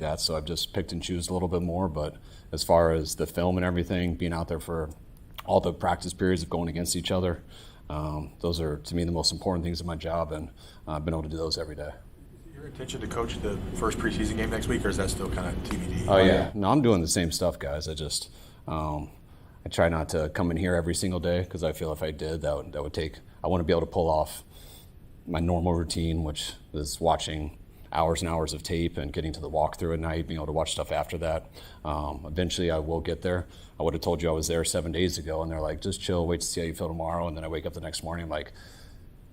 that, so I've just picked and choose a little bit more. But as far as the film and everything, being out there for all the practice periods of going against each other, those are, to me, the most important things of my job, and I've been able to do those every day. Is it your intention to coach the first preseason game next week, or is that still kind of TBD? Oh, yeah. No, I'm doing the same stuff, guys. I just I try not to come in here every single day, because I feel if I did, that would take – I want to be able to pull off my normal routine, which is watching hours and hours of tape and getting to the walkthrough at night, being able to watch stuff after that. Eventually I will get there. I would have told you I was there 7 days ago, and they're like, just chill, wait to see how you feel tomorrow. And then I wake up the next morning, I'm like,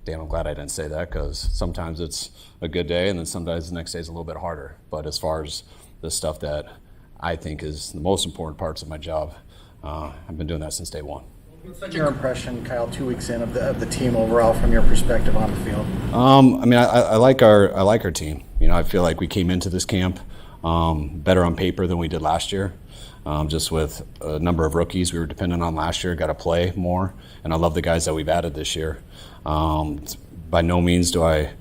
damn, I'm glad I didn't say that, because sometimes it's a good day and then sometimes the next day is a little bit harder. But as far as the stuff that I think is the most important parts of my job, I've been doing that since day one. What's your impression, Kyle, 2 weeks in of the team overall from your perspective on the field? I mean, I like our team. You know, I feel like we came into this camp better on paper than we did last year. Just with a number of rookies we were dependent on last year, got to play more, and I love the guys that we've added this year. By no means do I,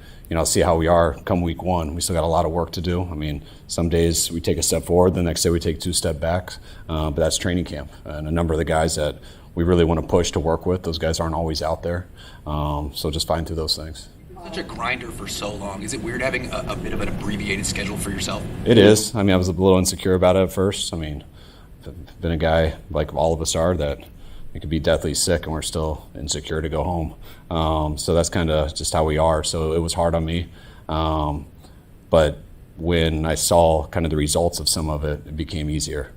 see how we are come week one. We still got a lot of work to do. I mean, some days we take a step forward, the next day we take 2 steps back, but that's training camp. And a number of the guys that we really want to push to work with, those guys aren't always out there, so just find through those things. Such a grinder for so long. Is it weird having a bit of an abbreviated schedule for yourself? It is. I mean, I was a little insecure about it at first. I mean, I've been a guy, like all of us are, that we could be deathly sick and we're still insecure to go home. So that's kind of just how we are. So it was hard on me. But when I saw kind of the results of some of it, it became easier.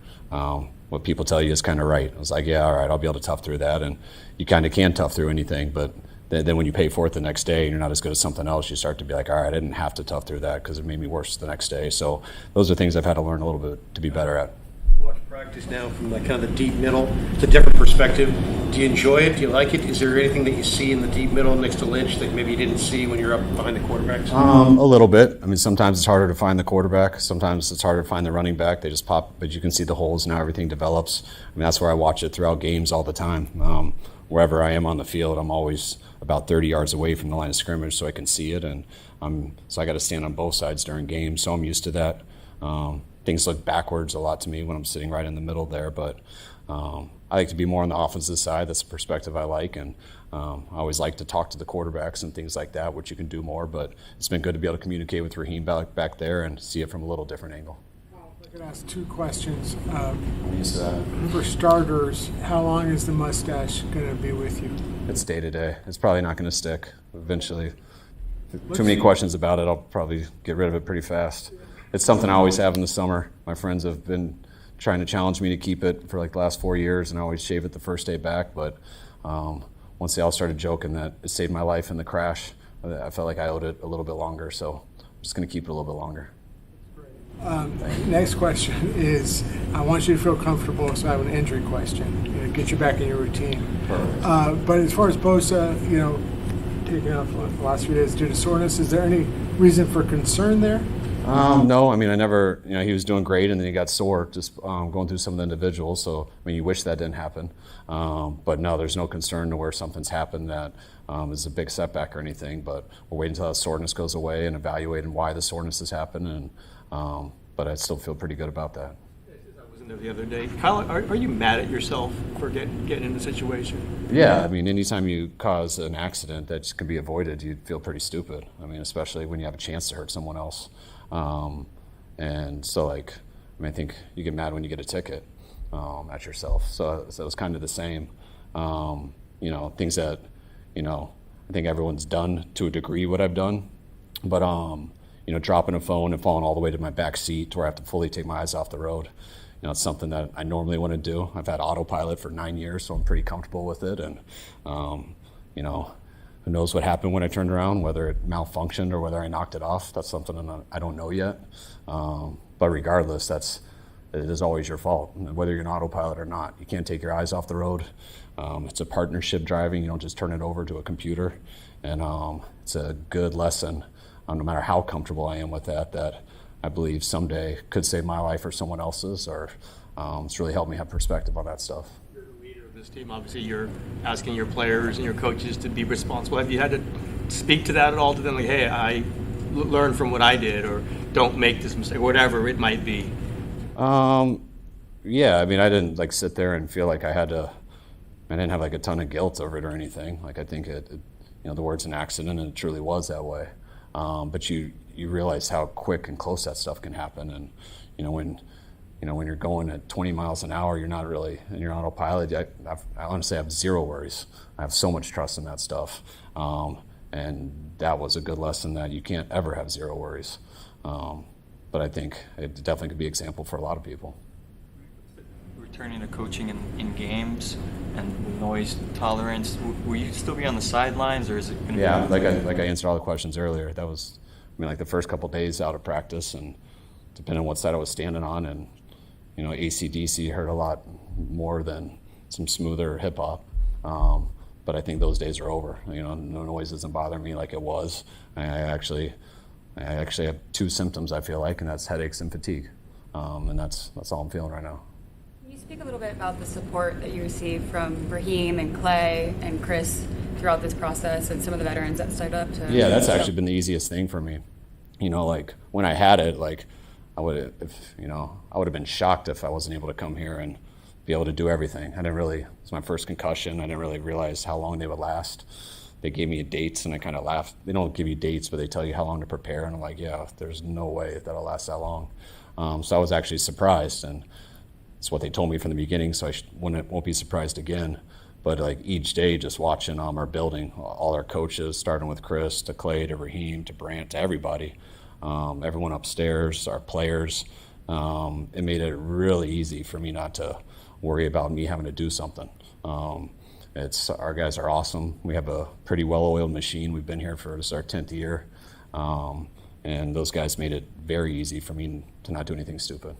What people tell you is kind of right. I was like, yeah, all right, I'll be able to tough through that. And you kind of can tough through anything, but then when you pay for it the next day and you're not as good as something else, you start to be like, all right, I didn't have to tough through that because it made me worse the next day. So those are things I've had to learn a little bit to be better at. Watch practice now from kind of the deep middle. It's a different perspective. Do you enjoy it? Do you like it? Is there anything that you see in the deep middle next to Lynch that maybe you didn't see when you're up behind the quarterbacks? A little bit. I mean, sometimes it's harder to find the quarterback. Sometimes it's harder to find the running back. They just pop, but you can see the holes and how everything develops. I mean, that's where I watch it throughout games all the time. Wherever I am on the field, I'm always about 30 yards away from the line of scrimmage so I can see it. And so I got to stand on both sides during games, so I'm used to that. Things look backwards a lot to me when I'm sitting right in the middle there, but I like to be more on the offensive side. That's a perspective I like, and I always like to talk to the quarterbacks and things like that, which you can do more, but it's been good to be able to communicate with Raheem back there and see it from a little different angle. I could ask 2 questions. I'm used to that. For starters, how long is the mustache going to be with you? It's day to day. It's probably not going to stick eventually. Too many questions about it, I'll probably get rid of it pretty fast. It's something I always have in the summer. My friends have been trying to challenge me to keep it for like the last 4 years, and I always shave it the first day back. But once they all started joking that it saved my life in the crash, I felt like I owed it a little bit longer. So I'm just going to keep it a little bit longer. Next question is, I want you to feel comfortable, so I have an injury question. Get you back in your routine. But as far as Bosa, taking off the last few days due to soreness, is there any reason for concern there? No, I mean, I never, he was doing great and then he got sore just going through some of the individuals. So, I mean, you wish that didn't happen. But no, there's no concern to where something's happened that is a big setback or anything. But we're waiting until that soreness goes away and evaluating why the soreness has happened. And but I still feel pretty good about that. I wasn't there the other day. Kyle, are you mad at yourself for getting in the situation? Yeah, I mean, anytime you cause an accident that can be avoided, you feel pretty stupid. I mean, especially when you have a chance to hurt someone else. And so, I think you get mad when you get a ticket at yourself. So it was kind of the same. Things that, I think everyone's done to a degree what I've done. But, dropping a phone and falling all the way to my back seat to where I have to fully take my eyes off the road. It's something that I normally want to do. I've had autopilot for 9 years, so I'm pretty comfortable with it. And, who knows what happened when I turned around, whether it malfunctioned or whether I knocked it off. That's something I don't know yet. But regardless, it is always your fault, whether you're an autopilot or not. You can't take your eyes off the road. It's a partnership driving. You don't just turn it over to a computer. And it's a good lesson, no matter how comfortable I am with that I believe someday could save my life or someone else's, or it's really helped me have perspective on that stuff. This team, obviously, you're asking your players and your coaches to be responsible. Have you had to speak to that at all to them? Like, hey, learn from what I did, or don't make this mistake, whatever it might be? Yeah, I mean, I didn't like sit there and feel like I didn't have like a ton of guilt over it or anything. Like I think the word's an accident, and it truly was that way. But you realize how quick and close that stuff can happen, and when you're going at 20 miles an hour, you're not really in your autopilot. I honestly have zero worries. I have so much trust in that stuff, and that was a good lesson that you can't ever have zero worries. But I think it definitely could be an example for a lot of people. Returning to coaching in games and noise tolerance, will you still be on the sidelines, or is it going to be? Yeah, like I answered all the questions earlier. That was, like the first couple of days out of practice, and depending on what side I was standing on, and AC/DC hurt a lot more than some smoother hip hop. But I think those days are over. No noise doesn't bother me like it was. I actually have two symptoms I feel like, and that's headaches and fatigue, and that's all I'm feeling right now. Can you speak a little bit about the support that you received from Raheem and Clay and Chris throughout this process, and some of the veterans that stepped up to? Yeah, that's actually been the easiest thing for me. Like when I had it, like I would have been shocked if I wasn't able to come here and be able to do everything. It's my first concussion. I didn't really realize how long they would last. They gave me dates, and I kind of laughed. They don't give you dates, but they tell you how long to prepare, and I'm like, yeah, there's no way that'll last that long. So I was actually surprised, and it's what they told me from the beginning, so I won't be surprised again. But like each day, just watching our building, all our coaches, starting with Chris to Clay to Raheem to Brant to everybody, everyone upstairs, our players, it made it really easy for me not to worry about me having to do something. Our guys are awesome. We have a pretty well-oiled machine. We've been here for this is our 10th year, and those guys made it very easy for me to not do anything stupid.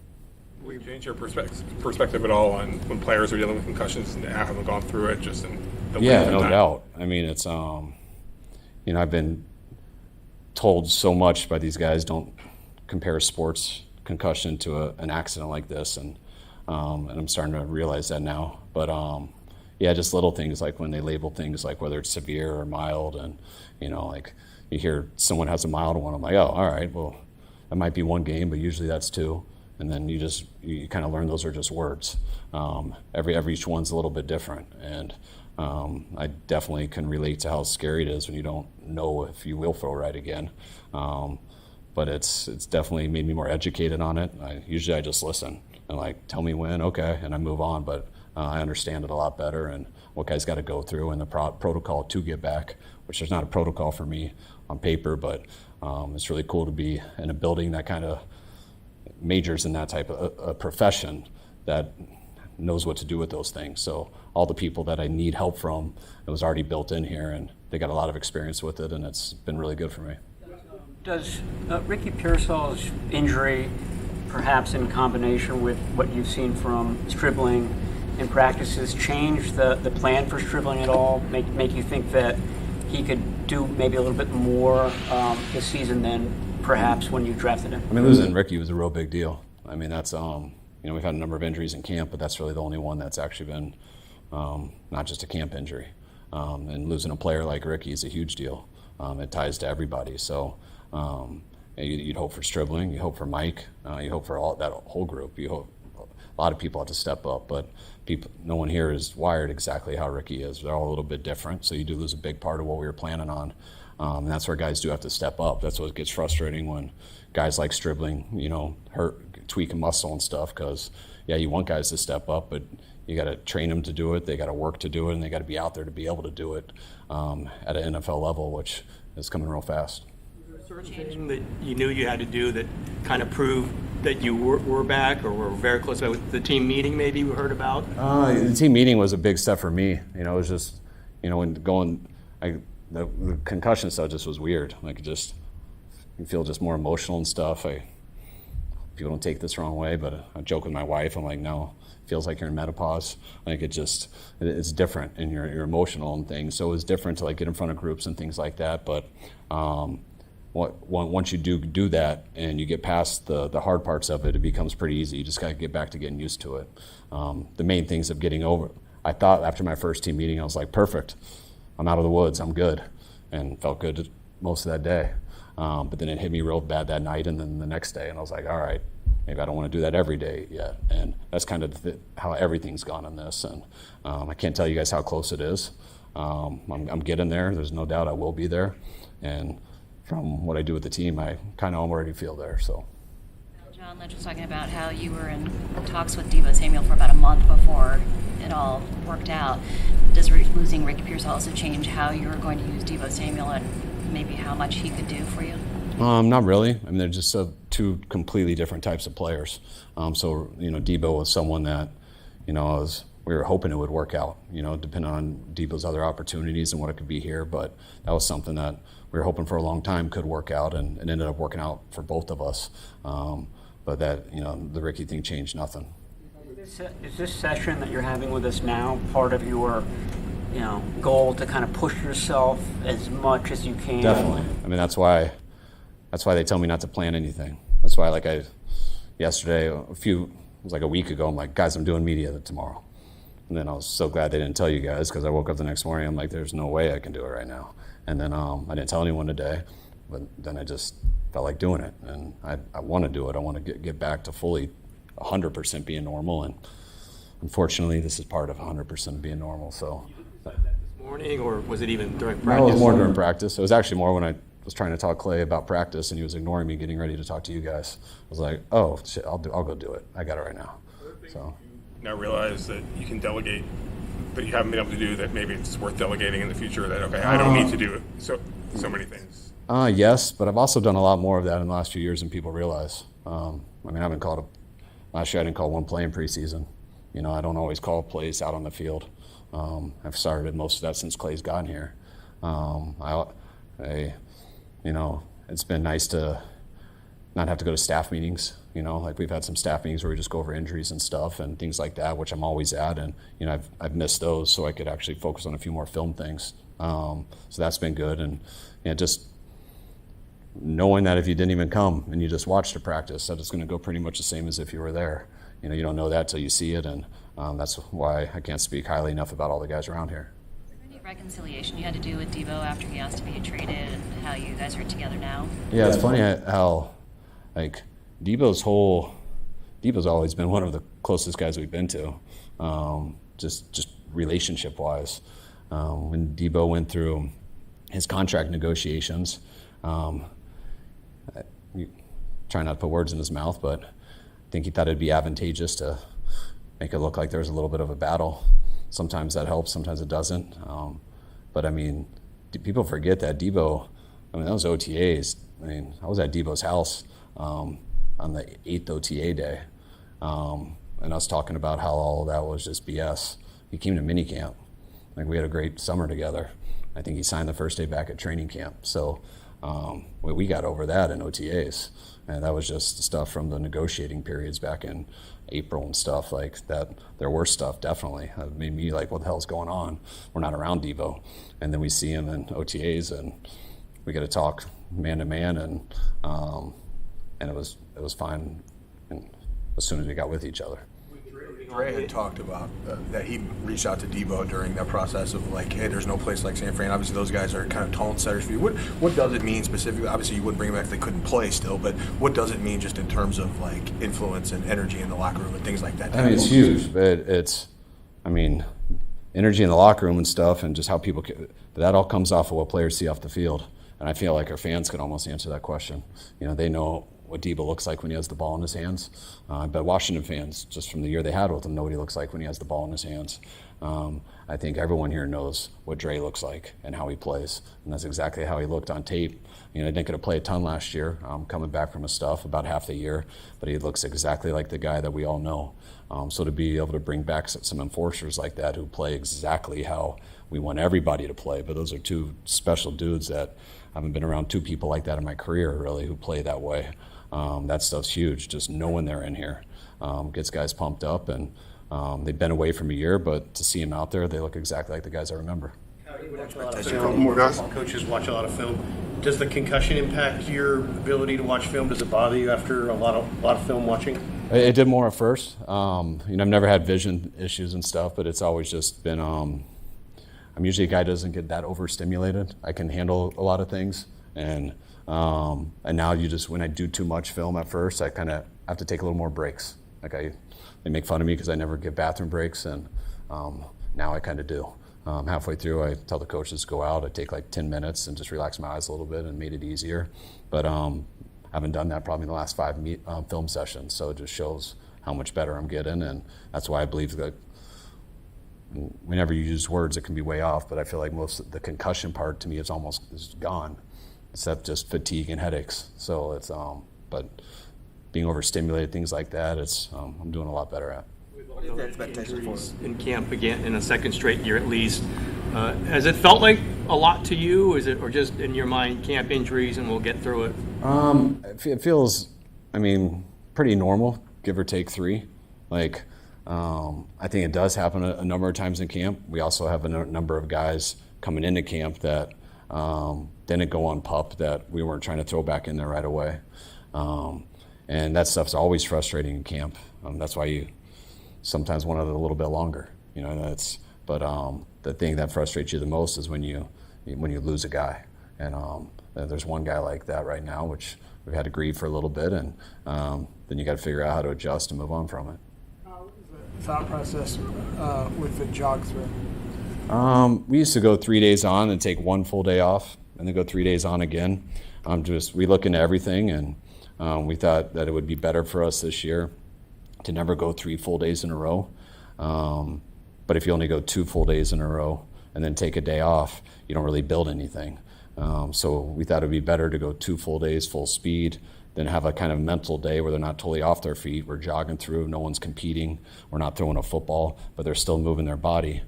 Will you change your perspective at all on when players are dealing with concussions and haven't gone through it? Just in the no doubt. I mean, it's I've been told so much by these guys, don't compare a sports concussion to an accident like this, and I'm starting to realize that now. But just little things like when they label things like whether it's severe or mild, and like you hear someone has a mild one, I'm like, oh, all right, well, that might be one game, but usually that's two. And then you kind of learn those are just words. Each one's a little bit different, and I definitely can relate to how scary it is when you don't know if you will throw right again. But it's definitely made me more educated on it. Usually I just listen and like tell me when, okay, and I move on. But I understand it a lot better and what guys got to go through and the protocol to get back, which there's not a protocol for me on paper, but it's really cool to be in a building that kind of majors in that type of a profession that knows what to do with those things. So all the people that I need help from, it was already built in here, and they got a lot of experience with it, and it's been really good for me. Does Ricky Pearsall's injury, perhaps in combination with what you've seen from Stribling in practices, change the plan for Stribling at all? Make you think that he could do maybe a little bit more this season than perhaps when you drafted him? I mean, losing Ricky was a real big deal. I mean, that's we've had a number of injuries in camp, but that's really the only one that's actually been not just a camp injury. And losing a player like Ricky is a huge deal. It ties to everybody. So you'd hope for Stribling, you hope for Mike, you hope for that whole group. You hope a lot of people have to step up, but no one here is wired exactly how Ricky is. They're all a little bit different, so you do lose a big part of what we were planning on. And that's where guys do have to step up. That's what gets frustrating when guys like Stribling, tweak a muscle and stuff, because, you want guys to step up, but you got to train them to do it. They got to work to do it, and they got to be out there to be able to do it at an NFL level, which is coming real fast. Certain thing that you knew you had to do that kind of proved that you were back or were very close to the team meeting maybe we heard about? The team meeting was a big step for me. It was just, when the concussion stuff just was weird. Like, you feel just more emotional and stuff. People don't take this the wrong way, but I joke with my wife. I'm like, no, it feels like you're in menopause. Like, it's different, and you're emotional and things. So it was different to like get in front of groups and things like that. But once you do that and you get past the hard parts of it, it becomes pretty easy. You just got to get back to getting used to it. The main things of getting over. I thought after my first team meeting, I was like, perfect. I'm out of the woods. I'm good, and felt good most of that day. But then it hit me real bad that night and then the next day, and I was like, all right, maybe I don't want to do that every day yet. And that's kind of how everything's gone in this. And I can't tell you guys how close it is. I'm getting there. There's no doubt I will be there. And from what I do with the team, I kind of already feel there. So. John Lynch was talking about how you were in talks with Deebo Samuel for about a month before it all worked out. Does losing Ricky Pearsall also change how you're going to use Deebo Samuel and we how much he could do for you? Not really. I mean, they're just two completely different types of players. So, Deebo was someone that, we were hoping it would work out, depending on Deebo's other opportunities and what it could be here. But that was something that we were hoping for a long time could work out, and it ended up working out for both of us. But that, the Ricky thing changed nothing. Is this session that you're having with us now part of your, goal to kind of push yourself as much as you can? Definitely. I mean, that's why they tell me not to plan anything. That's why, yesterday, it was like a week ago, I'm like, guys, I'm doing media tomorrow. And then I was so glad they didn't tell you guys, because I woke up the next morning, I'm like, there's no way I can do it right now. And then I didn't tell anyone today, but then I just felt like doing it. And I want to do it. I want to get back to fully 100% being normal. And unfortunately, this is part of 100% being normal. So. This morning, or was it even during No, practice? it was more during practice. It was actually more when I was trying to talk Clay about practice, and he was ignoring me, getting ready to talk to you guys. I was like, oh shit, I'll go do it. I got it right now. So. Now realize that you can delegate, but you haven't been able to do that. Maybe it's worth delegating in the future. That I don't need to do it. So many things. Yes, but I've also done a lot more of that in the last few years than people realize. I haven't called last year I didn't call one play in preseason. I don't always call plays out on the field. I've started most of that since Clay's gotten here. It's been nice to not have to go to staff meetings. We've had some staff meetings where we just go over injuries and stuff and things like that, which I'm always at. And, I've missed those, so I could actually focus on a few more film things. So that's been good. And, just knowing that if you didn't even come and you just watched a practice, that it's going to go pretty much the same as if you were there. You don't know that till you see it. And that's why I can't speak highly enough about all the guys around here. Any reconciliation you had to do with Deebo after he asked to be traded and how you guys are together now? Yeah, it's funny how, Deebo's always been one of the closest guys we've been to, just relationship-wise. When Deebo went through his contract negotiations, try not to put words in his mouth, but I think he thought it'd be advantageous to make it look like there was a little bit of a battle. Sometimes that helps, sometimes it doesn't. But people forget that Deebo, those OTAs, I was at Deebo's house on the 8th OTA day, and us talking about how all of that was just BS. He came to minicamp. We had a great summer together. I think he signed the first day back at training camp. So we got over that in OTAs. And that was just stuff from the negotiating periods back in April and stuff like that. There were stuff, definitely. It made me like, what the hell's going on? We're not around Deebo. And then we see him in OTAs, and we got to talk man to man, and it was fine as soon as we got with each other. Dre had talked about that he reached out to Deebo during that process of hey, there's no place like San Fran. Obviously, those guys are kind of tone setters for you. What does it mean specifically? Obviously, you wouldn't bring them back if they couldn't play still, but what does it mean just in terms of influence and energy in the locker room and things like that? It's huge. But energy in the locker room and stuff, and just how people that all comes off of what players see off the field. And I feel like our fans could almost answer that question. They know what Deebo looks like when he has the ball in his hands. But Washington fans, just from the year they had with him, know what he looks like when he has the ball in his hands. I think everyone here knows what Dre looks like and how he plays. And that's exactly how he looked on tape. I didn't get to play a ton last year, coming back from his stuff, about half the year. But he looks exactly like the guy that we all know. So to be able to bring back some enforcers like that who play exactly how we want everybody to play. But those are two special dudes that I haven't been around two people like that in my career, really, who play that way. That stuff's huge. Just knowing they're in here gets guys pumped up, and they've been away from a year, but to see them out there, they look exactly like the guys I remember. Coaches watch a lot of film. Does the concussion impact your ability to watch film? Does it bother you after a lot of film watching? It did more at first. I've never had vision issues and stuff, but it's always just been. I'm usually a guy who doesn't get that overstimulated. I can handle a lot of things, and And now when I do too much film at first, I kind of have to take a little more breaks. Like they make fun of me because I never get bathroom breaks, and now I kind of do. Halfway through, I tell the coaches to go out. I take like 10 minutes and just relax my eyes a little bit and made it easier. But I haven't done that probably in the last 5 film sessions, so it just shows how much better I'm getting, and that's why I believe that whenever you use words, it can be way off, but I feel like most of the concussion part to me is gone, except just fatigue and headaches. So it's, but being overstimulated, things like that, I'm doing a lot better at. What is the expectation for in camp again in a second straight year at least? Has it felt like a lot to you? Is it, or just in your mind, camp injuries and we'll get through it? It feels, pretty normal, give or take 3. Like, I think it does happen a number of times in camp. We also have a number of guys coming into camp that didn't go on PUP that we weren't trying to throw back in there right away. And that stuff's always frustrating in camp. That's why you sometimes want it a little bit longer. But the thing that frustrates you the most is when you lose a guy. And there's one guy like that right now, which we've had to grieve for a little bit, and then you got to figure out how to adjust and move on from it. Thought process with the jog through? We used to go 3 days on and take 1 full day off, and then go 3 days on again. We look into everything, and we thought that it would be better for us this year to never go 3 full days in a row. But if you only go 2 full days in a row and then take a day off, you don't really build anything. So we thought it'd be better to go 2 full days, full speed, then have a kind of mental day where they're not totally off their feet. We're jogging through, no one's competing, we're not throwing a football, but they're still moving their body,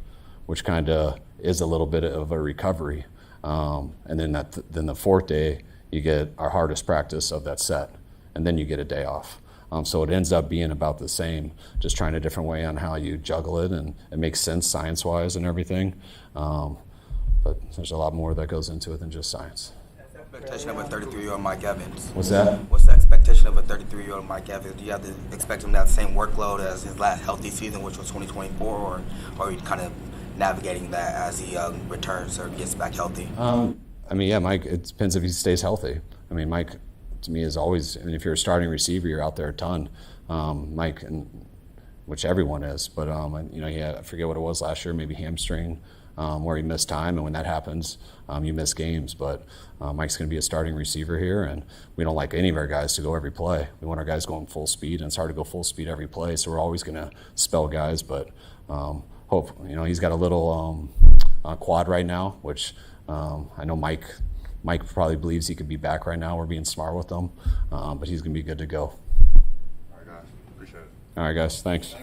which kind of is a little bit of a recovery. And then the 4th day, you get our hardest practice of that set, and then you get a day off. So it ends up being about the same, just trying a different way on how you juggle it, and it makes sense science-wise and everything. But there's a lot more that goes into it than just science. Expectation of a 33-year-old Mike Evans. What's that? What's the expectation of a 33-year-old Mike Evans? Do you have to expect him to have the same workload as his last healthy season, which was 2024, or are you kind of navigating that as he returns or gets back healthy? Mike, it depends if he stays healthy. Mike, to me, is always, if you're a starting receiver, you're out there a ton. Mike, which everyone is, but he had, I forget what it was last year, maybe hamstring, where he missed time, and when that happens, you miss games. But Mike's going to be a starting receiver here, and we don't like any of our guys to go every play. We want our guys going full speed, and it's hard to go full speed every play, so we're always going to spell guys. But he's got a little quad right now, which I know Mike probably believes he could be back right now. We're being smart with him, but he's going to be good to go. All right, guys. Appreciate it. All right, guys. Thanks.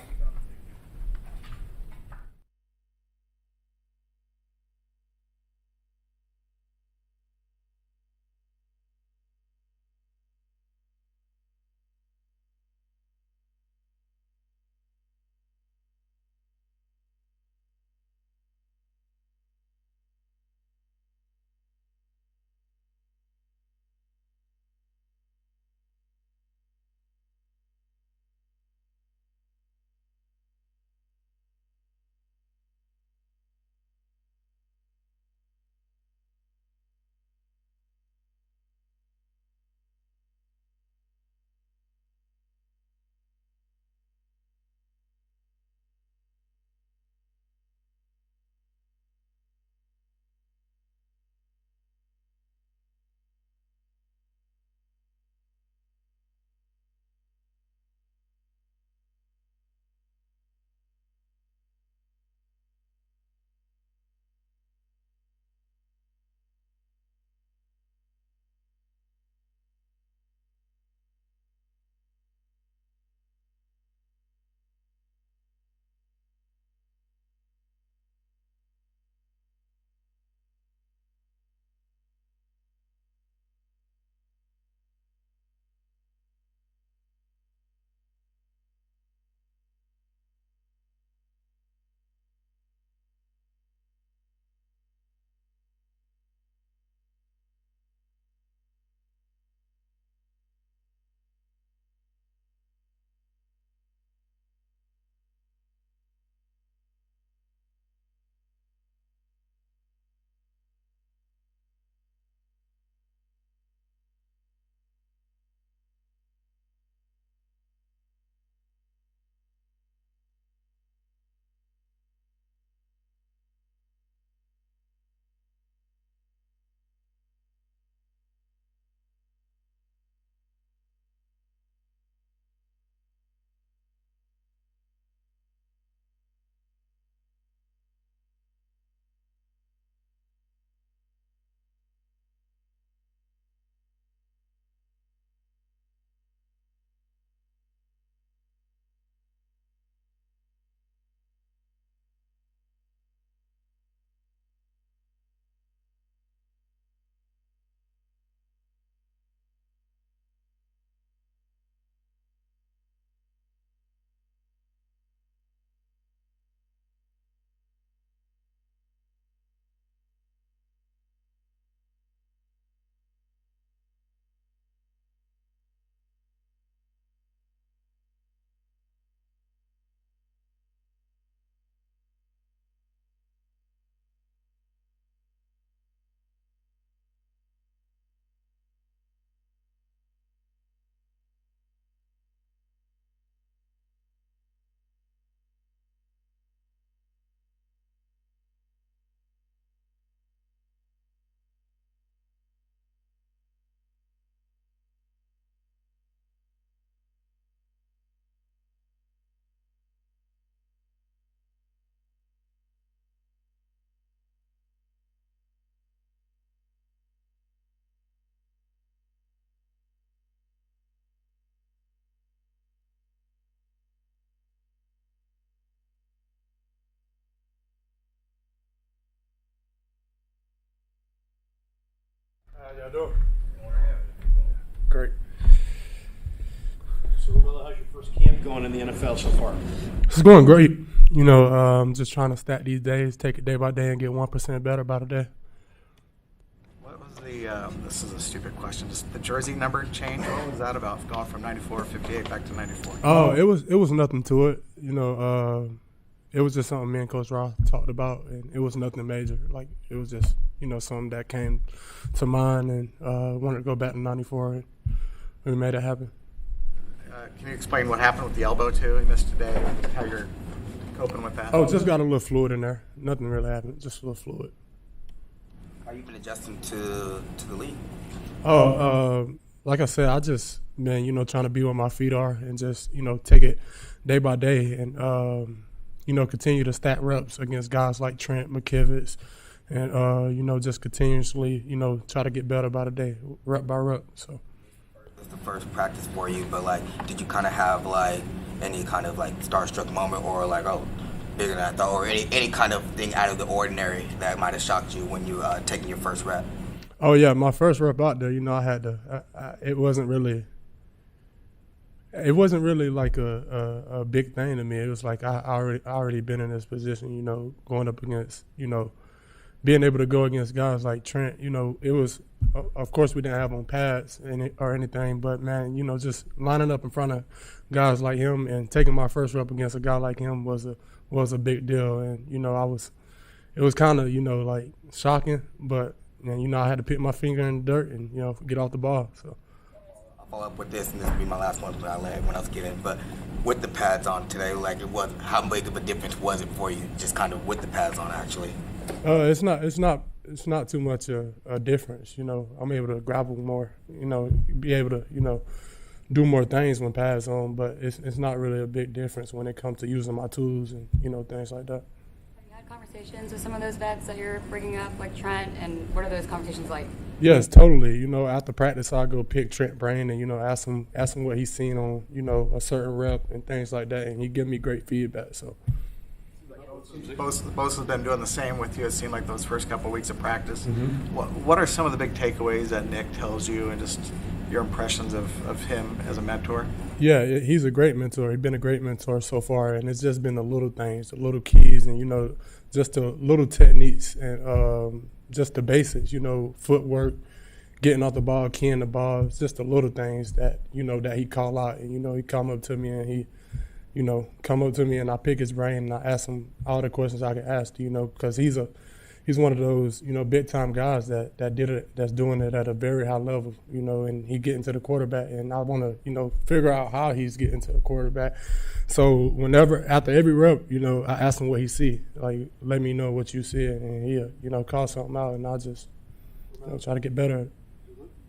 y'all doing? Great. So, Romelo, how's your first camp going in the NFL so far? It's going great. You know, just trying to stack these days, take it day by day, and get 1% better by the day. What was the, this is a stupid question, just the jersey number change? What was that about, going from 94 58 back to 94? Oh, it was nothing to it. You know, it was just something me and Coach Ross talked about, and it was nothing major. Like, it was just, you know, something that came to mind, and wanted to go back to 94, and we made it happen. Can you explain what happened with the elbow, too? You missed today, and how you're coping with that? Oh, just got a little fluid in there. Nothing really happened, just a little fluid. How you been adjusting to the league? Oh, like I said, I just been, you know, trying to be where my feet are and just, you know, take it day by day and, you know, continue to stack reps against guys like Trent, McKivitz, and, you know, just continuously, you know, try to get better by the day, rep by rep, so. It's the first practice for you, but, like, did you kind of have, like, any kind of, like, starstruck moment or, like, oh, bigger than I thought, or any kind of thing out of the ordinary that might have shocked you when you taking your first rep? Oh, yeah, my first rep out there, you know, I had to, it wasn't really like a big thing to me. It was like I already been in this position, you know, going up against, you know, being able to go against guys like Trent, you know, it was, of course we didn't have on pads or anything, but, man, you know, just lining up in front of guys like him and taking my first rep against a guy like him was a big deal. And, you know, it was kind of, you know, like shocking, but, you know, I had to put my finger in the dirt and, you know, get off the ball, so. I'll follow up with this, and this will be my last one, but I'll let everyone else get in. But with the pads on today, like, how big of a difference was it for you, just kind of with the pads on, actually? It's not too much a difference. You know, I'm able to grapple more. You know, be able to, you know, do more things when pads on. But it's not really a big difference when it comes to using my tools and, you know, things like that. Have you had conversations with some of those vets that you're bringing up, like Trent, and what are those conversations like? Yes, totally. You know, after practice, I go pick Trent brain and, you know, ask him what he's seen on, you know, a certain rep and things like that, and he give me great feedback. So. Both have been doing the same with you. It seemed like those first couple of weeks of practice. Mm-hmm. What are some of the big takeaways that Nick tells you, and just your impressions of him as a mentor? Yeah, he's a great mentor. He's been a great mentor so far, and it's just been the little things, the little keys, and, you know, just the little techniques and just the basics, you know, footwork, getting off the ball, keying the ball. It's just the little things that, you know, that he call out, and, you know, he come up to me and he, you know, come up to me and I pick his brain and I ask him all the questions I can ask, you know, because he's one of those, you know, big time guys that did it, that's doing it at a very high level, you know, and he getting to the quarterback, and I want to, you know, figure out how he's getting to the quarterback. So after every rep, you know, I ask him what he see, like, let me know what you see, and he'll, you know, call something out, and I'll just, you know, try to get better.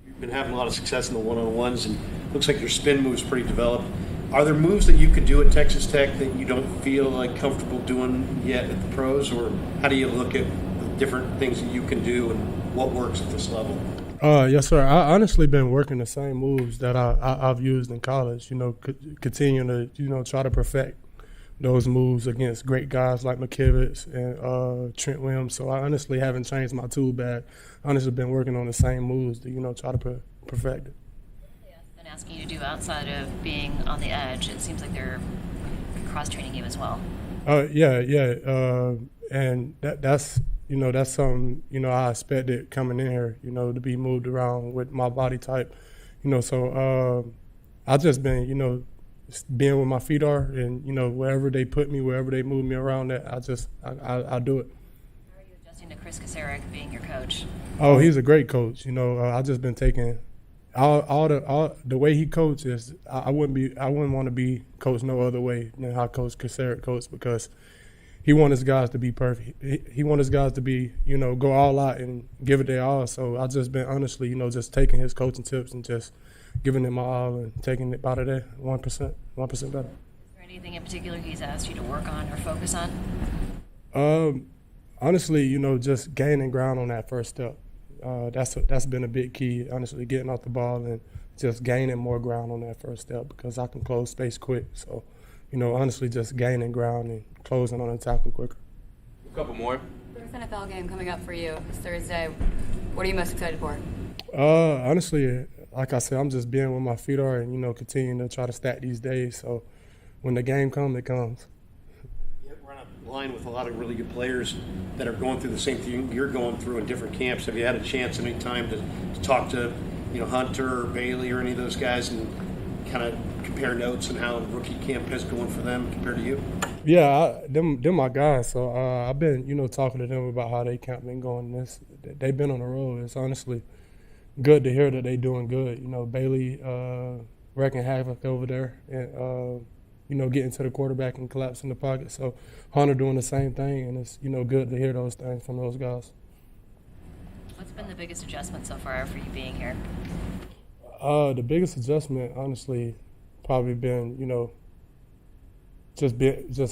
You've been having a lot of success in the one-on-ones, and looks like your spin move's pretty developed. Are there moves that you could do at Texas Tech that you don't feel like comfortable doing yet at the pros, or how do you look at the different things that you can do and what works at this level? Yes, sir. I honestly been working the same moves that I've used in college, you know, continuing to, you know, try to perfect those moves against great guys like McKivitz and Trent Williams. So I honestly haven't changed my tool bag. I honestly been working on the same moves to, you know, try to perfect it. Asking you to do outside of being on the edge, it seems like they're cross-training you as well. Yeah. And that's, you know, that's something, you know, I expected coming in here, you know, to be moved around with my body type, you know, so I just been, you know, being where my feet are, and, you know, wherever they put me, wherever they move me around, that I do it. How are you adjusting to Chris Kasarik being your coach? Oh, he's a great coach. You know, I just been taking all the way he coaches. I wouldn't want to be coached no other way than how Coach Kasarik coached, because he wants his guys to be perfect. He wants his guys to be, you know, go all out and give it their all. So I just been honestly, you know, just taking his coaching tips and just giving it my all and taking it out of there 1% better. Is there anything in particular he's asked you to work on or focus on? Honestly, you know, just gaining ground on that first step. That's been a big key, honestly, getting off the ball and just gaining more ground on that first step, because I can close space quick. So, you know, honestly, just gaining ground and closing on a tackle quicker. A couple more. First NFL game coming up for you this Thursday. What are you most excited for? Honestly, like I said, I'm just being where my feet are and, continuing to try to stack these days. So when the game comes, it comes. Yeah, we're on a line with a lot of really good players that are going through the same thing you're going through in different camps. Have you had a chance any time to talk to, Hunter or Bailey or any of those guys and kind of compare notes on how rookie camp is going for them compared to you? Yeah, them my guys. So I've been, talking to them about how they camp been going. They've been on the road. It's honestly good to hear that they doing good. Bailey wrecking havoc over there and, getting to the quarterback and collapsing the pocket. So Hunter doing the same thing, and it's, good to hear those things from those guys. What's been the biggest adjustment so far for you being here? The biggest adjustment, honestly, probably been, just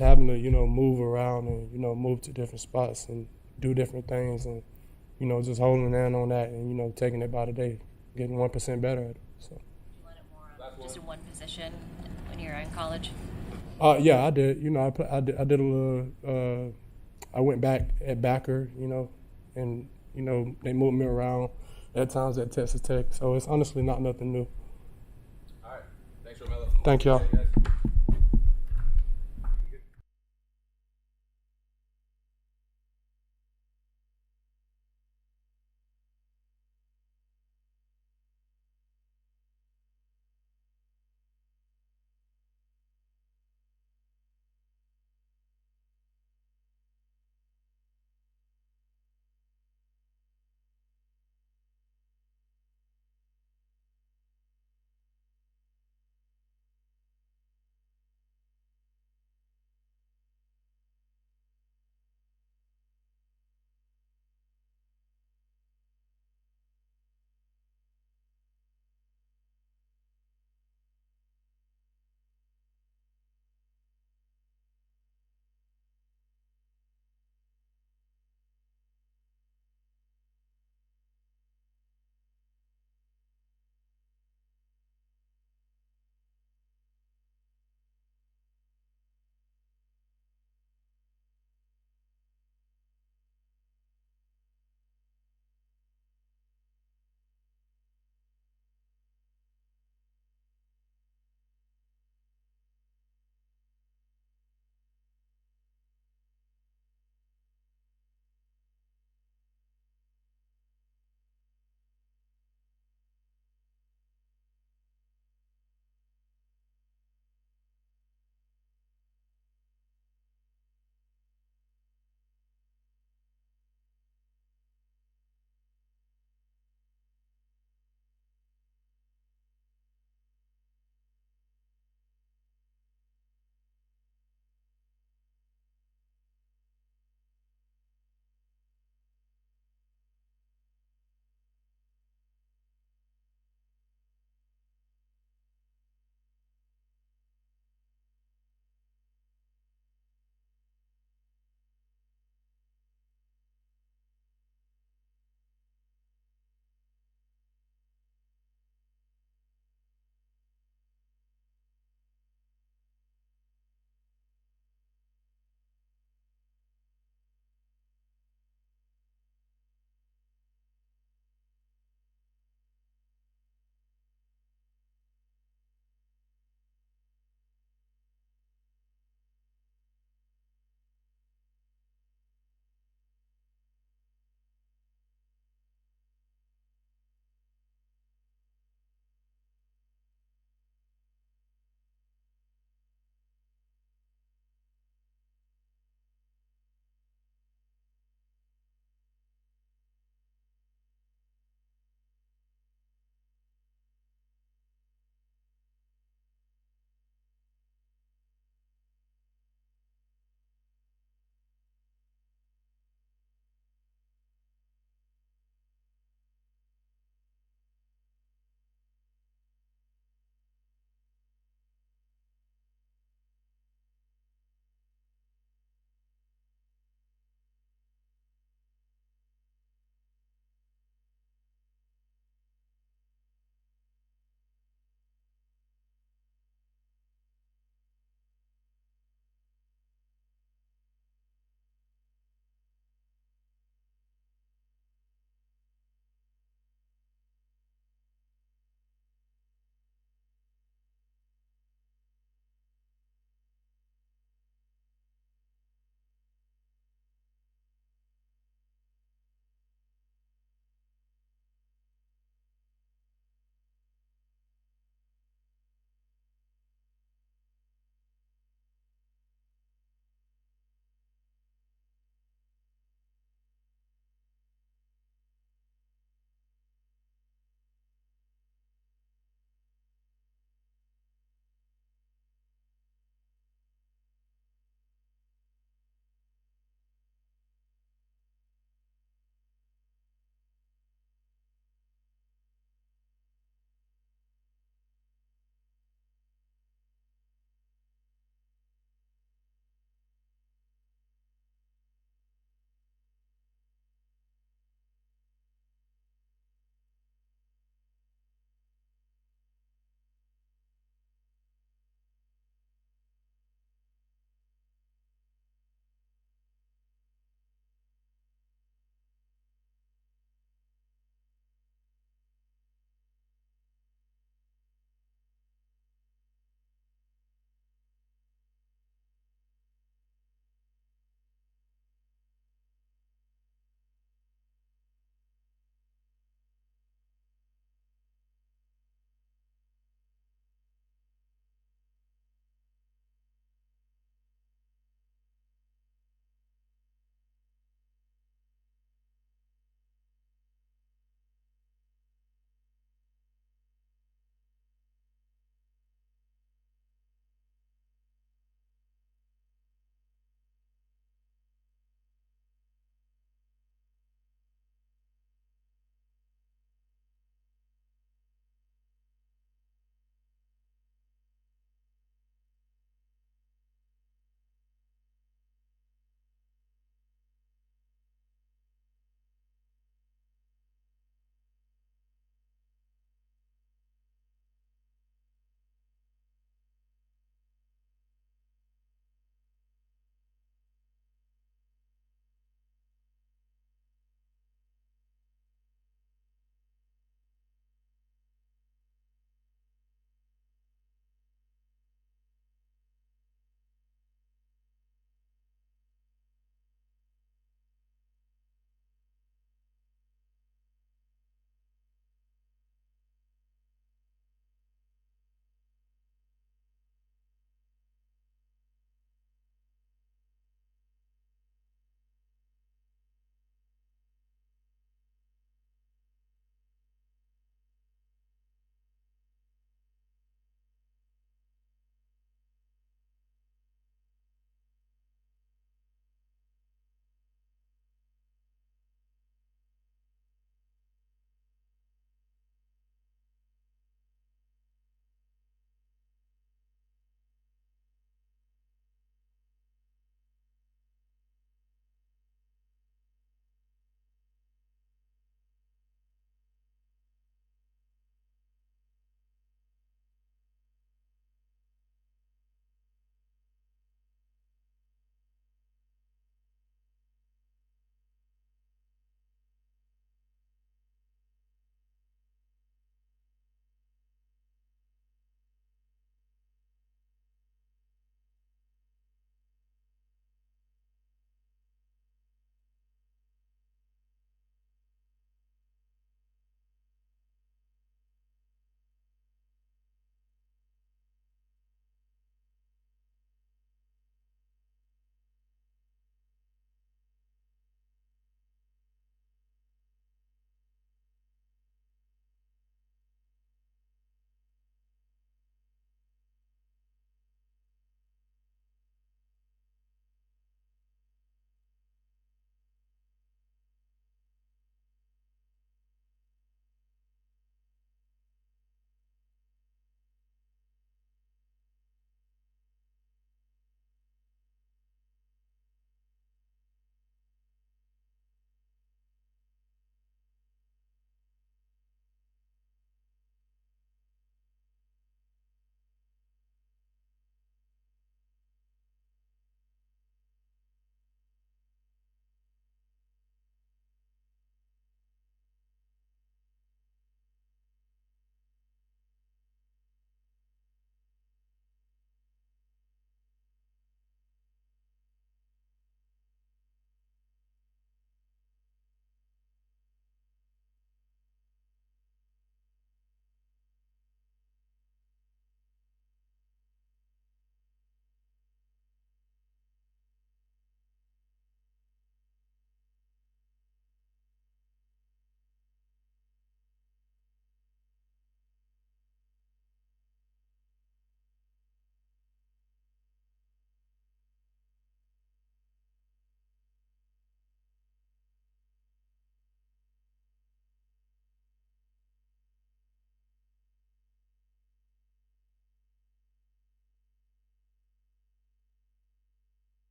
having to, move around and, move to different spots and do different things and, just holding down on that and, taking it by the day, getting 1% better at it. So. You want it more just in one position when you're in college? Yeah, I did. I did a little. I went back at backer, and they moved me around at times at Texas Tech. So it's honestly not nothing new. All right. Thanks, Romelo. Thank y'all.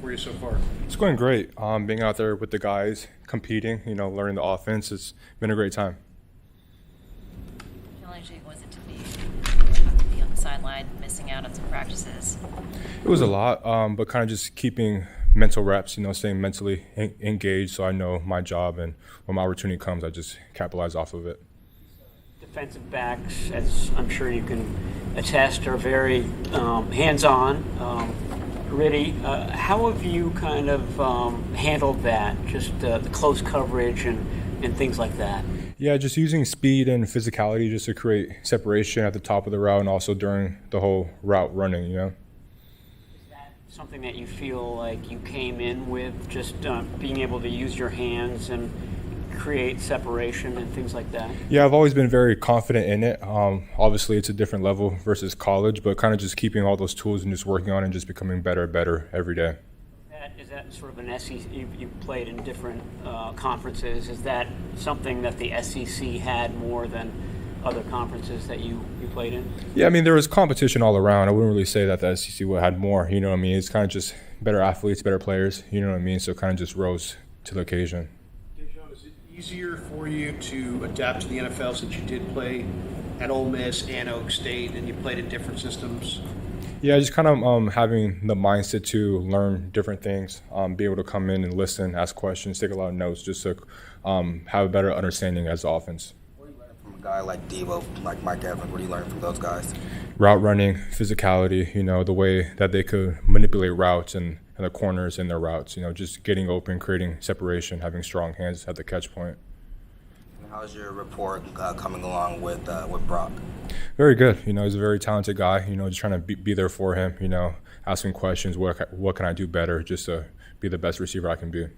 for you so far? It's going great. Being out there with the guys, competing, learning the offense. It's been a great time. How challenging was it to be on the sideline, missing out on some practices? It was a lot, but kind of just keeping mental reps, staying mentally engaged so I know my job, and when my opportunity comes, I just capitalize off of it. Defensive backs, as I'm sure you can attest, are very hands-on, gritty. How have you kind of handled that, just the close coverage and things like that? Yeah, just using speed and physicality just to create separation at the top of the route and also during the whole route running, Is that something that you feel like you came in with, just being able to use your hands and create separation and things like that? Yeah, I've always been very confident in it. Obviously, it's a different level versus college, but kind of just keeping all those tools and just working on it and just becoming better and better every day. Is that sort of an SEC, you've played in different conferences, is that something that the SEC had more than other conferences that you played in? Yeah, I mean, there was competition all around. I wouldn't really say that the SEC had more, you know what I mean? It's kind of just better athletes, better players, you know what I mean? So it kind of just rose to the occasion. Is it easier for you to adapt to the NFL since you did play at Ole Miss and Oak State and you played in different systems? Yeah, just kind of having the mindset to learn different things, be able to come in and listen, ask questions, take a lot of notes, just to have a better understanding as the offense. What do you learn from a guy like Deebo, like Mike Evans? What do you learn from those guys? Route running, physicality, the way that they could manipulate routes and the corners in their routes, just getting open, creating separation, having strong hands at the catch point. How's your rapport coming along with Brock? Very good. He's a very talented guy. Just trying to be there for him. Asking questions. What can I do better, just to be the best receiver I can be. Did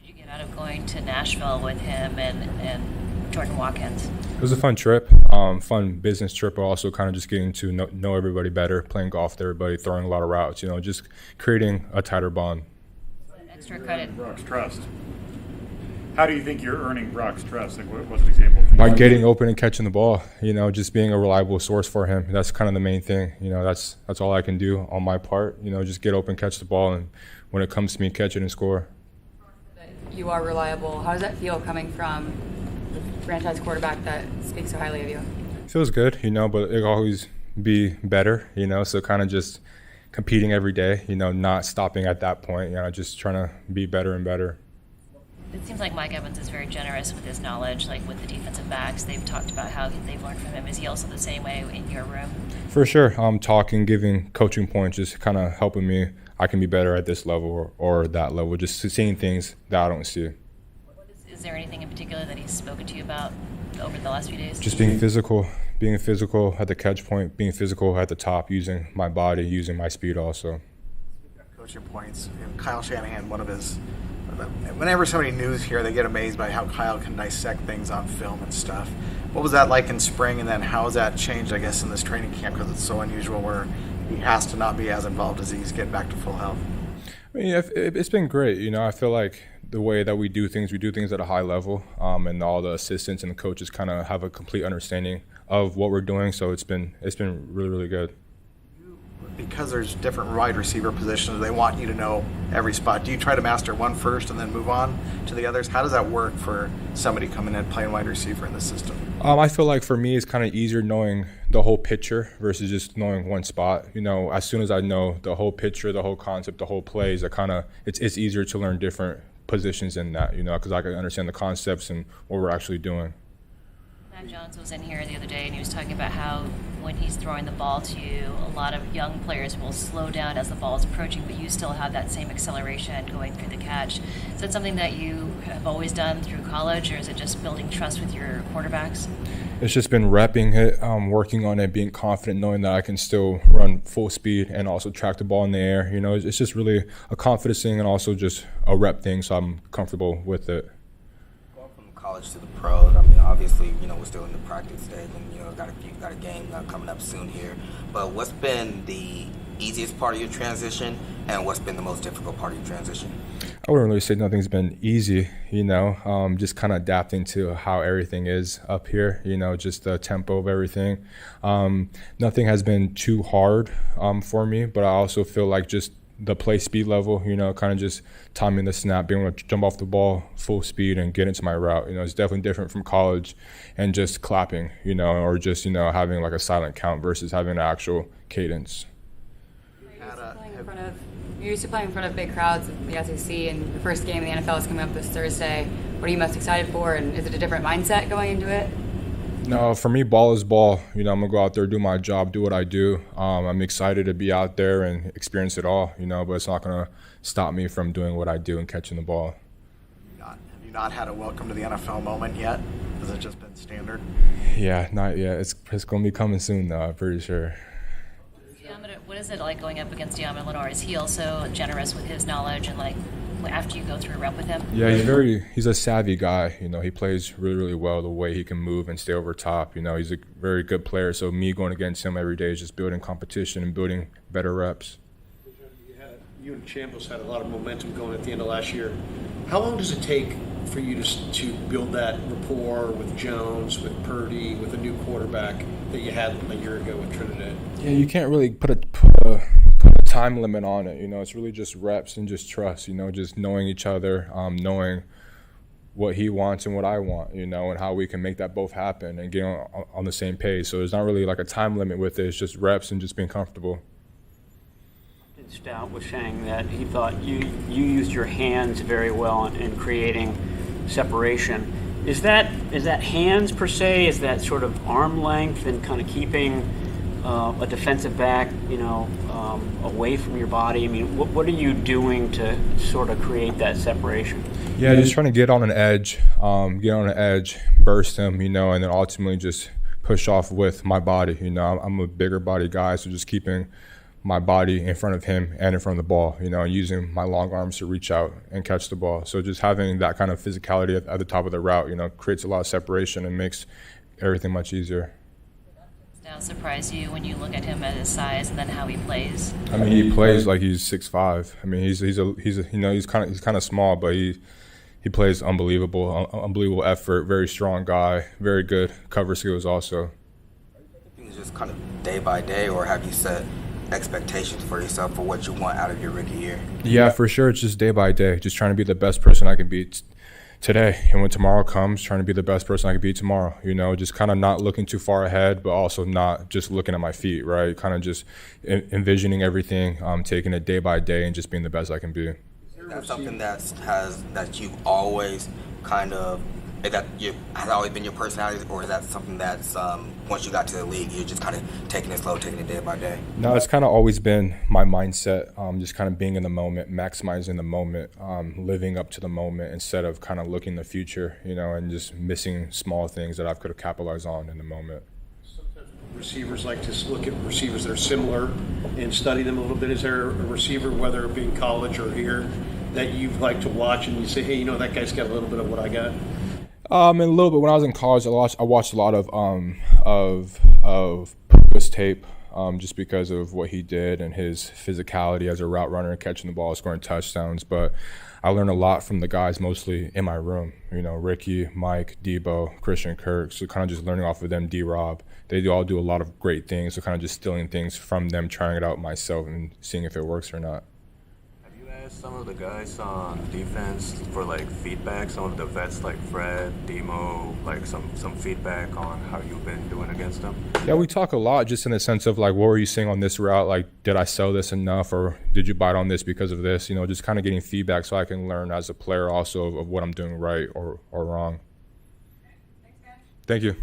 you get out of going to Nashville with him and Jordan Watkins? It was a fun trip, fun business trip, but also kind of just getting to know everybody better, playing golf with everybody, throwing a lot of routes. Just creating a tighter bond. Extra credit. Brock's trust. How do you think you're earning Brock's trust? Like, what's an example? By getting open and catching the ball, just being a reliable source for him. That's kind of the main thing. That's all I can do on my part. Just get open, catch the ball, and when it comes to me, catch it and score. You are reliable. How does that feel coming from the franchise quarterback that speaks so highly of you? It feels good, but it always be better, so kind of just competing every day, not stopping at that point, just trying to be better and better. It seems like Mike Evans is very generous with his knowledge, like with the defensive backs. They've talked about how they've learned from him. Is he also the same way in your room? For sure. Talking, giving coaching points, just kind of helping me. I can be better at this level or that level, just seeing things that I don't see. Is there anything in particular that he's spoken to you about over the last few days? Just being physical at the catch point, being physical at the top, using my body, using my speed also. Coaching points. Kyle Shanahan, one of his... Whenever somebody new's here, they get amazed by how Kyle can dissect things on film and stuff. What was that like in spring, and then how has that changed, I guess, in this training camp, because it's so unusual where he has to not be as involved as he's getting back to full health? I mean, it's been great. I feel like the way that we do things at a high level, and all the assistants and the coaches kind of have a complete understanding of what we're doing. So it's been really, really good. Because there's different wide receiver positions, they want you to know every spot. Do you try to master one first and then move on to the others? How does that work for somebody coming in playing wide receiver in the system? I feel like for me, it's kind of easier knowing the whole picture versus just knowing one spot. As soon as I know the whole picture, the whole concept, the whole plays, it's easier to learn different positions in that, because I can understand the concepts and what we're actually doing. Matt Jones was in here the other day, and he was talking about how when he's throwing the ball to you, a lot of young players will slow down as the ball is approaching, but you still have that same acceleration going through the catch. Is that something that you have always done through college, or is it just building trust with your quarterbacks? It's just been repping it, working on it, being confident, knowing that I can still run full speed and also track the ball in the air. It's just really a confidence thing and also just a rep thing, so I'm comfortable with it. College to the pros. I mean, obviously, we're still in the practice stage, and got a game coming up soon here. But what's been the easiest part of your transition, and what's been the most difficult part of your transition? I wouldn't really say nothing's been easy. Just kind of adapting to how everything is up here. Just the tempo of everything. Nothing has been too hard for me, but I also feel like just the play speed level, kind of just timing the snap, being able to jump off the ball full speed and get into my route. It's definitely different from college and just clapping, or just, having like a silent count versus having an actual cadence. You used to play in front of big crowds in the SEC, and the first game in the NFL is coming up this Thursday. What are you most excited for, and is it a different mindset going into it? No, for me, ball is ball. I'm going to go out there, do my job, do what I do. I'm excited to be out there and experience it all, but it's not going to stop me from doing what I do and catching the ball. Have you not had a welcome to the NFL moment yet? Has it just been standard? Yeah, not yet. It's going to be coming soon, though, I'm pretty sure. What is it like going up against Deommodore Lenoir? Is he also generous with his knowledge and after you go through a rep with him? Yeah, he's a savvy guy. He plays really, really well the way he can move and stay over top. He's a very good player. So me going against him every day is just building competition and building better reps. You and Chambliss had a lot of momentum going at the end of last year. How long does it take for you to build that rapport with Jones, with Purdy, with a new quarterback that you had a year ago with Trinidad? Yeah, you can't really put a time limit on it. It's really just reps and just trust. Just knowing each other, knowing what he wants and what I want. And how we can make that both happen and get on the same page. So there's not really like a time limit with it. It's just reps and just being comfortable. Stout was saying that he thought you used your hands very well in creating separation. Is that hands per se? Is that sort of arm length and kind of keeping a defensive back, away from your body? I mean, what are you doing to sort of create that separation? Yeah, just trying to get on an edge, burst him, and then ultimately just push off with my body. I'm a bigger body guy, so just keeping my body in front of him and in front of the ball, and using my long arms to reach out and catch the ball. So just having that kind of physicality at the top of the route, creates a lot of separation and makes everything much easier. Now surprise you when you look at him at his size and then how he plays? I mean, he plays like he's 6'5". I mean, he's kind of small, but he plays unbelievable effort, very strong guy, very good cover skills also. It's just kind of day by day, or have you set expectations for yourself for what you want out of your rookie year? Yeah, for sure. It's just day by day, just trying to be the best person I can be today. And when tomorrow comes, trying to be the best person I can be tomorrow. Just kind of not looking too far ahead, but also not just looking at my feet, right? Kind of just envisioning everything, taking it day by day and just being the best I can be. Is that something that you've always kind of, has always been your personality, or is that something that's once you got to the league, you're just kind of taking it slow, taking it day by day? No, it's kind of always been my mindset, just kind of being in the moment, maximizing the moment, living up to the moment instead of kind of looking the future, and just missing small things that I could have capitalized on in the moment. Sometimes receivers like to look at receivers that are similar and study them a little bit. Is there a receiver, whether it be in college or here, that you like to watch and you say, hey, that guy's got a little bit of what I got? And a little bit. When I was in college, I watched a lot of Puka's tape, just because of what he did and his physicality as a route runner and catching the ball, scoring touchdowns. But I learned a lot from the guys mostly in my room. Ricky, Mike, Deebo, Christian Kirk. So kind of just learning off of them, D-Rob. They all do a lot of great things. So kind of just stealing things from them, trying it out myself and seeing if it works or not. Some of the guys on defense for feedback, some of the vets like Fred, Demo, some feedback on how you've been doing against them? Yeah, we talk a lot just in the sense of what were you seeing on this route? Did I sell this enough, or did you bite on this because of this? Just kind of getting feedback so I can learn as a player also of what I'm doing right or wrong. Thank you.